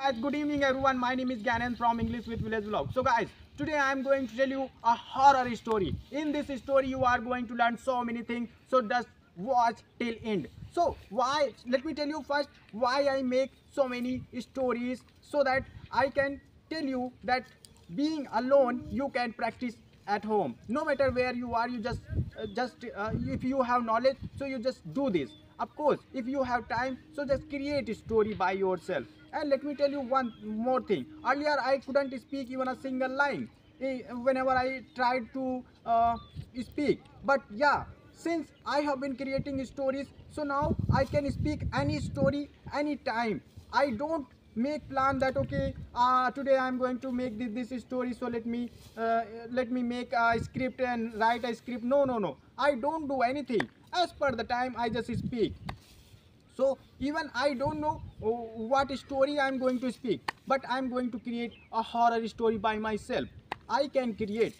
Guys, good evening everyone. My name is Ganan from English with Village Vlog. So guys, today I am going to tell you a horror story. In this story you are going to learn so many things. So just watch till end. So why, let me tell you first why I make so many stories, so that I can tell you that being alone you can practice at home. No matter where you are, you just if you have knowledge, so you just do this. Of course, if you have time, so just create a story by yourself. And let me tell you one more thing. Earlier I couldn't speak even a single line whenever I tried to speak. But yeah, since I have been creating stories, so now I can speak any story anytime. I don't make plan that okay, today I'm going to make this story, so let me make a script and write a script. No, I don't do anything. As per the time I just speak. So even I don't know what story I'm going to speak, but I'm going to create a horror story by myself. I can create.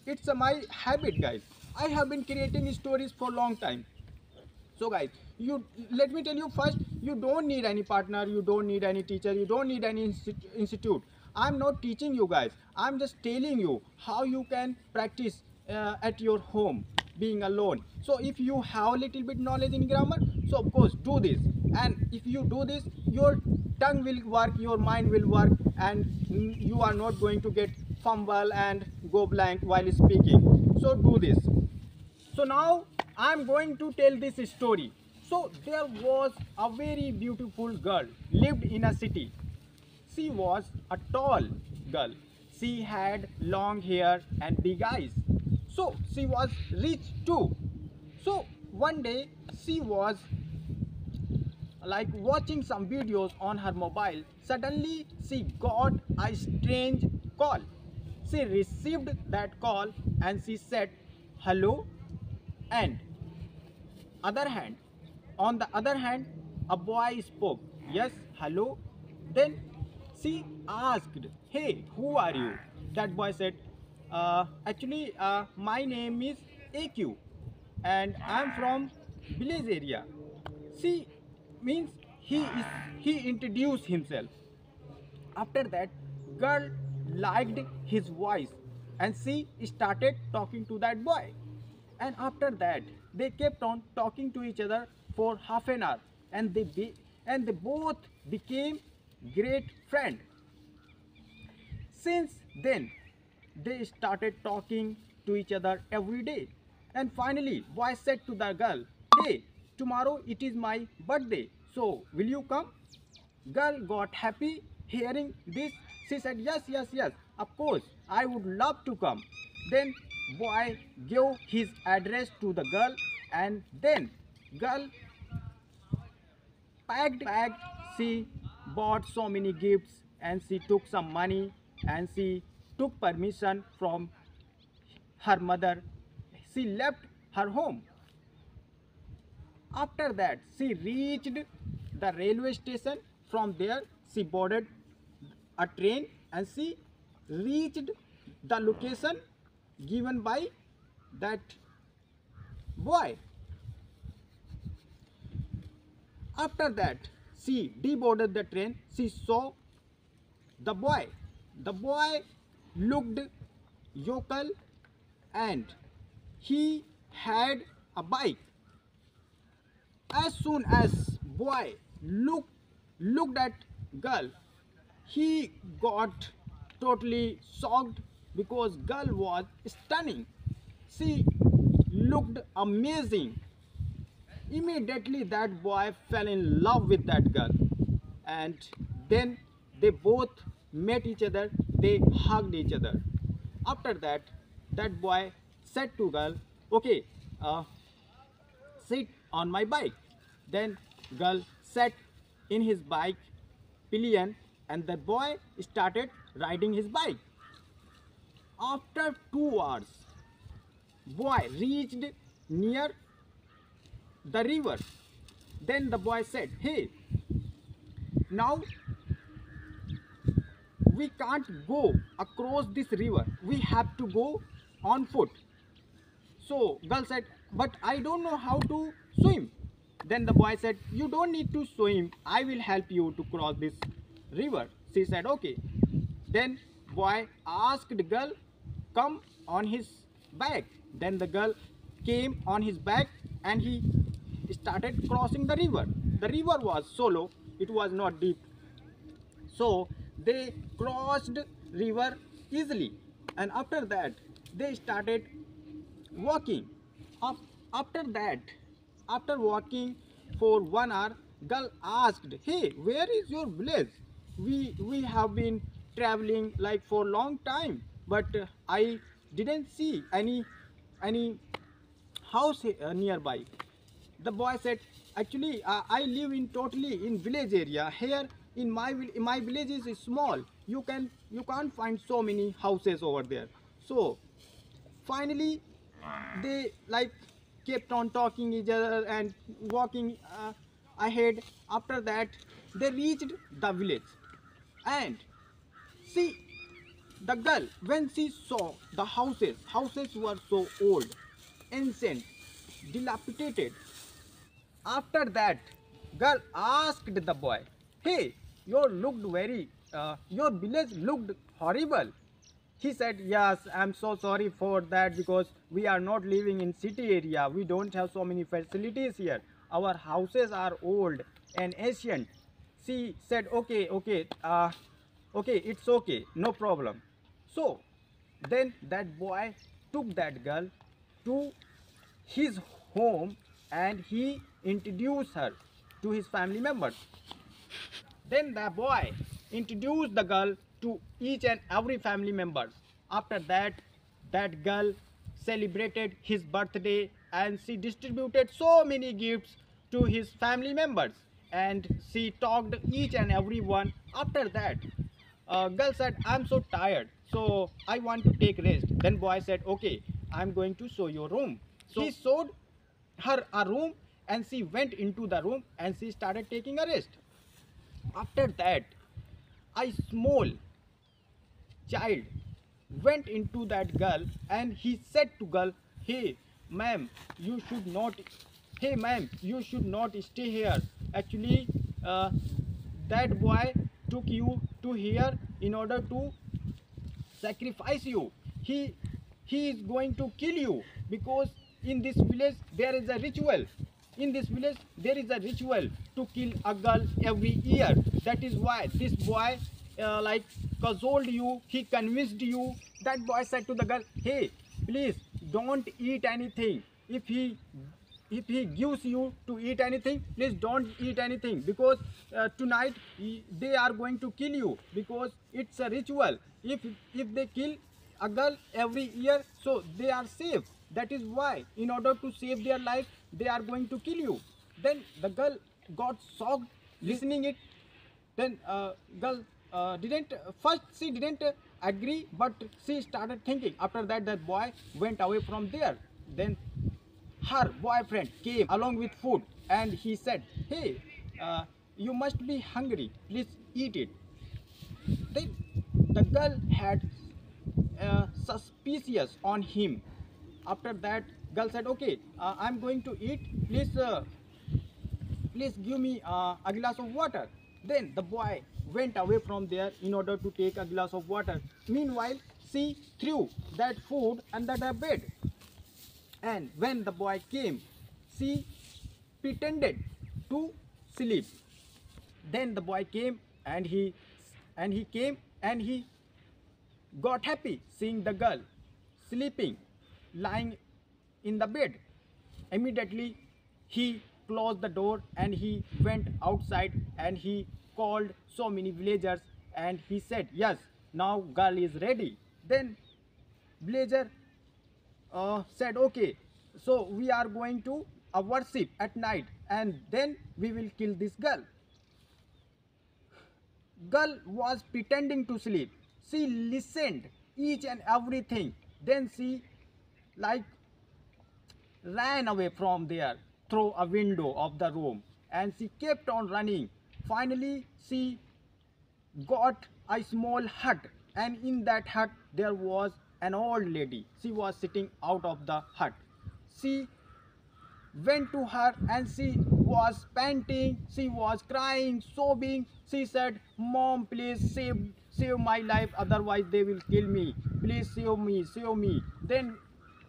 It's my habit, guys. I have been creating stories for a long time. So guys, you, let me tell you first, you don't need any partner, you don't need any teacher, you don't need any institute. I'm not teaching you guys, I'm just telling you how you can practice at your home, being alone. So if you have a little bit knowledge in grammar, so of course do this. And if you do this, your tongue will work, your mind will work, and you are not going to get fumble and go blank while speaking. So do this. So now I'm going to tell this story. So there was a very beautiful girl lived in a city. She was a tall girl. She had long hair and big eyes. So she was rich too. So one day she was like watching some videos on her mobile. Suddenly she got a strange call. She received that call and she said hello. And other hand, on the other hand, a boy spoke, yes, hello. Then she asked, hey, who are you? That boy said, actually my name is AQ and I'm from village area. She means he introduced himself. After that, girl liked his voice and she started talking to that boy. And after that, they kept on talking to each other for half an hour, and they both became great friends. Since then, they started talking to each other every day. And finally, boy said to the girl, hey, tomorrow it is my birthday, so will you come? Girl got happy hearing this. She said, yes, of course, I would love to come. Then boy gave his address to the girl, and then girl packed. She bought so many gifts and she took some money and she took permission from her mother. She left her home. After that, she reached the railway station. From there, she boarded a train and she reached the location given by that boy. After that, she deboarded the train. She saw the boy. The boy looked yokel and he had a bike. As soon as boy looked at girl, he got totally shocked because girl was stunning. She looked amazing. Immediately that boy fell in love with that girl, and then they both met each other, they hugged each other. After that, that boy said to girl, okay, sit on my bike. Then girl sat in his bike pillion and the boy started riding his bike. After 2 hours, boy reached near the river. Then the boy said, hey, now we can't go across this river, we have to go on foot. So girl said, but I don't know how to swim. Then the boy said, you don't need to swim, I will help you to cross this river. she said okay. Then boy asked girl come on his back. Then the girl came on his back and he started crossing the river. The river was shallow, it was not deep. So they crossed river easily, and after that they started walking. Up after that, after walking for 1 hour, girl asked, "Hey, where is your village? We have been traveling like for long time, but I didn't see any house nearby." The boy said, "Actually, I live in totally in village area. Here in my village is small. You can't find so many houses over there." So finally they like kept on talking each other and walking ahead. After that they reached the village, and see, the girl, when she saw the houses were so old, ancient, dilapidated. After that girl asked the boy, "Hey, your village looked horrible." He said, "Yes, I'm so sorry for that because we are not living in city area. We don't have so many facilities here. Our houses are old and ancient." She said, okay, it's okay, no problem." So then that boy took that girl to his home and he introduced her to his family members. Then the boy introduced the girl to each and every family members. After that, that girl celebrated his birthday and she distributed so many gifts to his family members, and she talked each and every one. After that, girl said, "I'm so tired, so I want to take rest." Then boy said, "Okay, I'm going to show your room." So he showed her a room and she went into the room and she started taking a rest. After that, a small child went into that girl and he said to girl, "Hey ma'am, you should not hey ma'am, you should not stay here. Actually, that boy took you to here in order to sacrifice you. He is going to kill you because in this village there is a ritual. In this village there is a ritual to kill a girl every year. That is why this boy like cajoled you, he convinced you." That boy said to the girl, "Hey, please don't eat anything. If he gives you to eat anything, please don't eat anything because tonight they are going to kill you because it's a ritual. If they kill a girl every year, so they are safe. That is why in order to save their life they are going to kill you." Then the girl got shocked listening it. Then girl didn't first she didn't agree, but she started thinking. After that, that boy went away from there. Then her boyfriend came along with food and he said, "Hey, you must be hungry, please eat it." Then the girl had suspicious on him. After that girl said, "Okay, I'm going to eat, please give me a glass of water." Then the boy went away from there in order to take a glass of water. Meanwhile, she threw that food under the bed. And when the boy came, she pretended to sleep. Then the boy came and he came and he got happy seeing the girl sleeping, lying in the bed. Immediately he closed the door and he went outside and he called so many villagers and he said, "Yes, now girl is ready." Then villager said, "Okay, so we are going to worship at night and then we will kill this girl." Girl was pretending to sleep. She listened each and everything. Then she like ran away from there through a window of the room and she kept on running. Finally she got a small hut, and in that hut there was an old lady. She was sitting out of the hut. She went to her and she was panting, she was crying, sobbing. She said, "Mom, please save my life, otherwise they will kill me. Please save me, save me." Then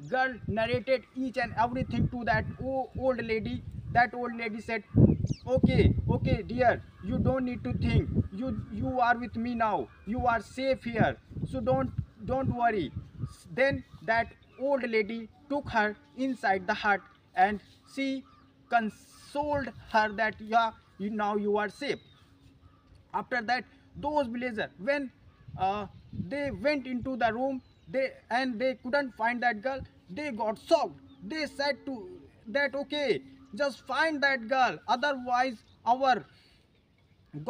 girl narrated each and everything to that old lady. That old lady said, "Okay, okay, dear, you don't need to think. You are with me now. You are safe here. So don't worry." Then that old lady took her inside the hut, and she consoled her that, yeah, now you are safe. After that, those villagers, when they went into the room, they couldn't find that girl. They got shocked. They said to that, "Okay, just find that girl, otherwise our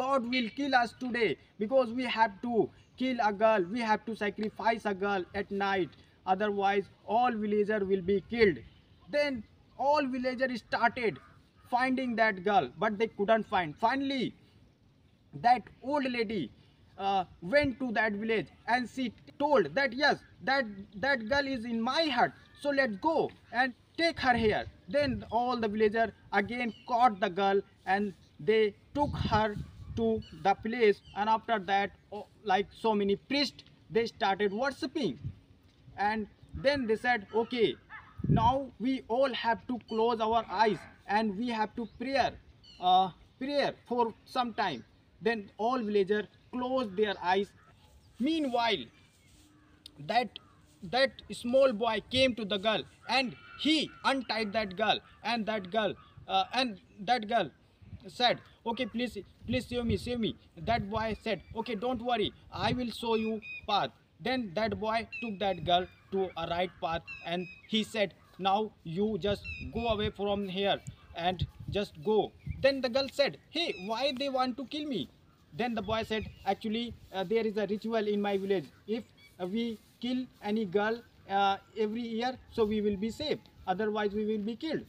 God will kill us today, because we have to kill a girl, we have to sacrifice a girl at night, otherwise all villagers will be killed." Then all villagers started finding that girl, but they couldn't find. Finally, that old lady went to that village, and she told that, "Yes, that girl is in my hut, so let's go and take her here." Then all the villagers again caught the girl, and they took her to the place. And after that, like so many priests, they started worshipping. And then they said, "Okay, now we all have to close our eyes, and we have to prayer for some time." Then all villagers closed their eyes. Meanwhile, that small boy came to the girl, and he untied that girl. And that girl said, "Okay, please save me, save me." That boy said, "Okay, don't worry, I will show you path." Then that boy took that girl to a right path, and he said, "Now you just go away from here and just go." Then the girl said, "Hey, why they want to kill me?" Then the boy said, "Actually, there is a ritual in my village. If we kill any girl every year, so we will be safe, otherwise we will be killed."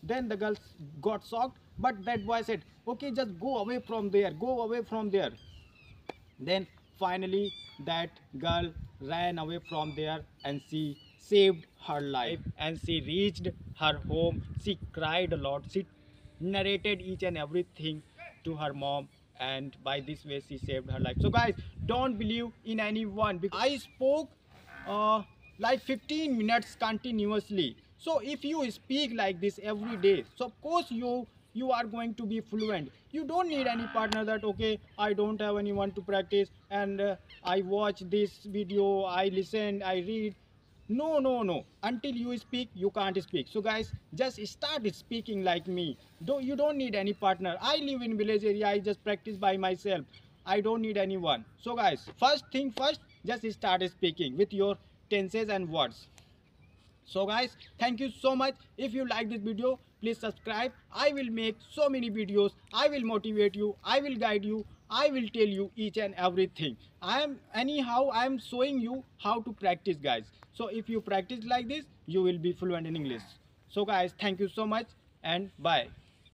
Then the girl got shocked, but that boy said, "Okay, just go away from there, go away from there." Then finally that girl ran away from there, and she saved her life, and she reached her home. She cried a lot. She narrated each and everything to her mom, and by this way she saved her life. So guys, don't believe in anyone, because I spoke like 15 minutes continuously. So if you speak like this every day, so of course you are going to be fluent. You don't need any partner that, "Okay, I don't have anyone to practice, and I watch this video, I listen, I read." No, no, no. Until you speak, you can't speak. So guys, just start speaking like me. You don't need any partner. I live in village area. I just practice by myself. I don't need anyone. So guys, first thing first, just start speaking with your tenses and words. So guys, thank you so much. If you like this video, please subscribe. I will make so many videos. I will motivate you, I will guide you, I will tell you each and everything. I am showing you how to practice, guys. So if you practice like this, you will be fluent in English. So guys, thank you so much, and bye.